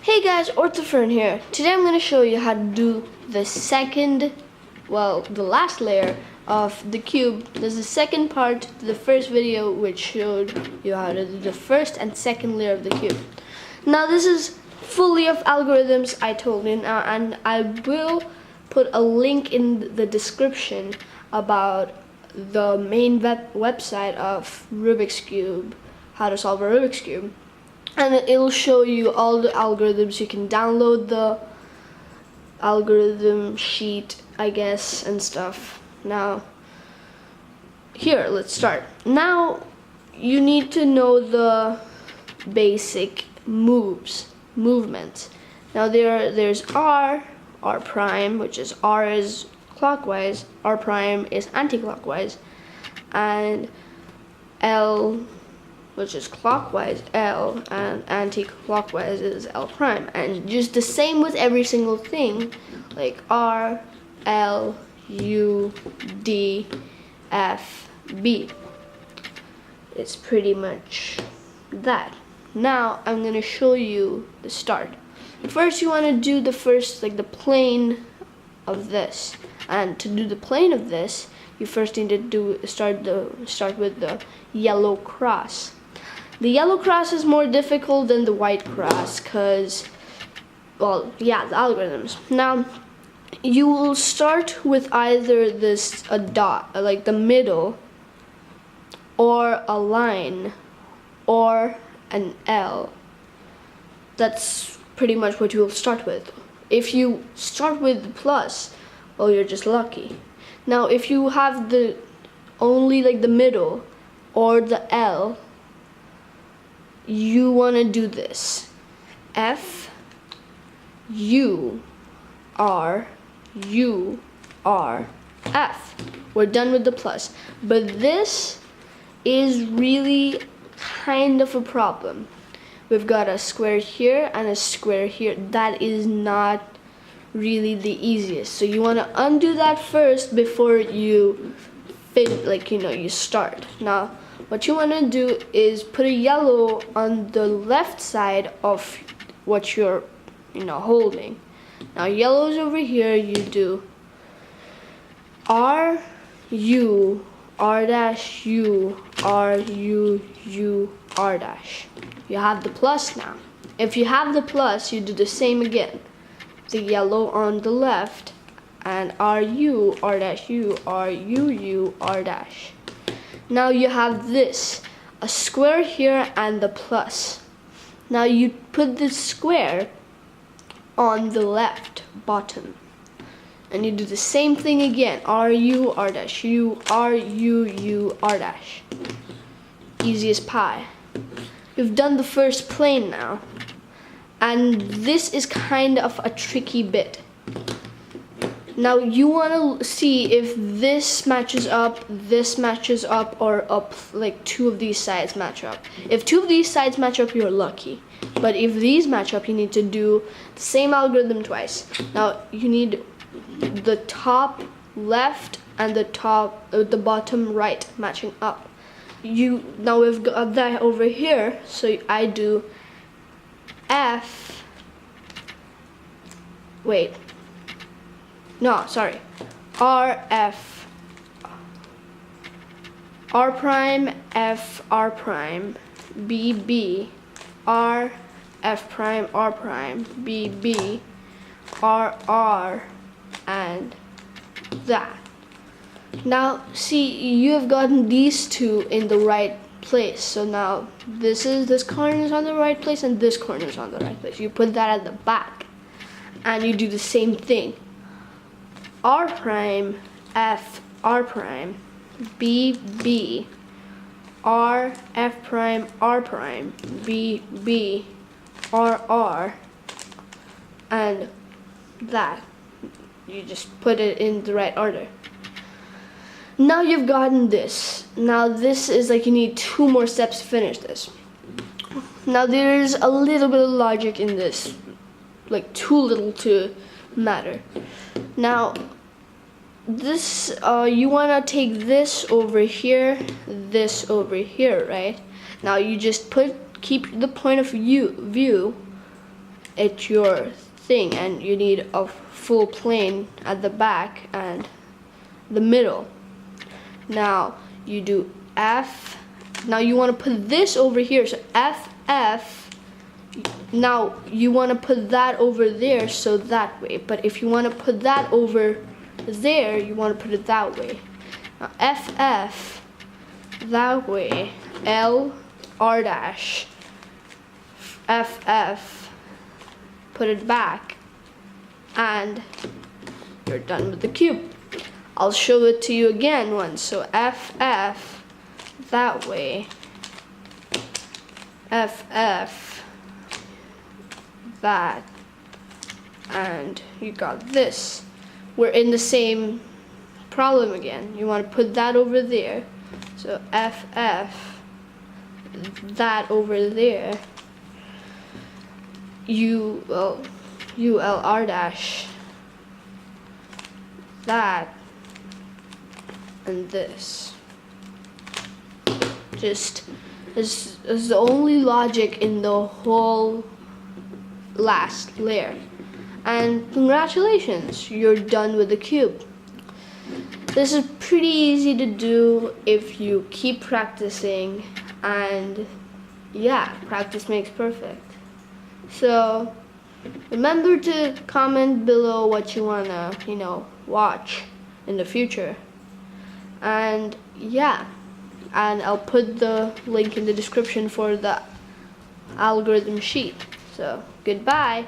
Hey guys, Orthofern here. Today I'm going to show you how to do the last layer of the cube. There's a second part to the first video which showed you how to do the first and second layer of the cube. Now this is fully of algorithms I told you now, and I will put a link in the description about the main website of Rubik's Cube, how to solve a Rubik's Cube. And it'll show you all the algorithms. You can download the algorithm sheet, I guess, and stuff. Now, here, let's start. Now, you need to know the basic movements. Now, there's R prime, which is R is clockwise, R prime is anti-clockwise, and L, which is clockwise, L, and anti-clockwise is L prime. And just the same with every single thing, like R, L, U, D, F, B. It's pretty much that. Now I'm going to show you the start. First you want to do the plane of this. And to do the plane of this, you first need to start with the yellow cross. The yellow cross is more difficult than the white cross because, well, yeah, the algorithms. Now, you will start with either a dot, like the middle, or a line, or an L. That's pretty much what you will start with. If you start with the plus, well, you're just lucky. Now, if you have only the middle or the L, you want to do this: F, U, R, U, R, F. We're done with the plus. But this is really kind of a problem. We've got a square here and a square here. That is not really the easiest. So you want to undo that first before you you start. Now, what you want to do is put a yellow on the left side of what you're holding. Now yellow is over here. You do R, U, R dash, U, R, U, U, R dash. You have the plus now. If you have the plus, you do the same again. The yellow on the left, and R, U, R dash, U, R, U, U, R dash. Now you have this, a square here and the plus. Now you put the square on the left bottom. And you do the same thing again. R, U, R dash, U, R, U, U, R dash. Easy as pie. You've done the first plane now. And this is kind of a tricky bit. Now you want to see if this matches up, or two of these sides match up. If two of these sides match up, you're lucky. But if these match up, you need to do the same algorithm twice. Now you need the top left and the bottom right matching up. Now we've got that over here, so I do F. Wait. No, sorry. R, F, R prime, F, R prime, B, B, R, F prime, R prime, B, B, R, R, and that. Now, see, you have gotten these two in the right place. So now this corner is on the right place and this corner is on the right place. You put that at the back and you do the same thing. R prime, F, R prime, B, B, R, F prime, R prime, B, B, R, R, and that. You just put it in the right order. Now you've gotten this. Now this is you need 2 more steps to finish this. Now there's a little bit of logic in this, too little to matter. Now this, you want to take this over here, right? Now you just keep the point of view it's your thing, and you need a full plane at the back and the middle. Now you do F. Now you want to put this over here, so F, F. Now you want to put that over there, so that way. But if you want to put that over there, you want to put it that way. Now F, F, that way. L, R dash. F, F. Put it back. And you're done with the cube. I'll show it to you again once. So F, F, that way. F, F, that. And you got this. We're in the same problem again. You want to put that over there. So F, F, that over there. U, L, R dash. That. And this. Just is the only logic in the whole last layer. And congratulations, you're done with the cube. This is pretty easy to do if you keep practicing, and yeah, practice makes perfect. So remember to comment below what you wanna, watch in the future. And yeah, and I'll put the link in the description for the algorithm sheet. So goodbye.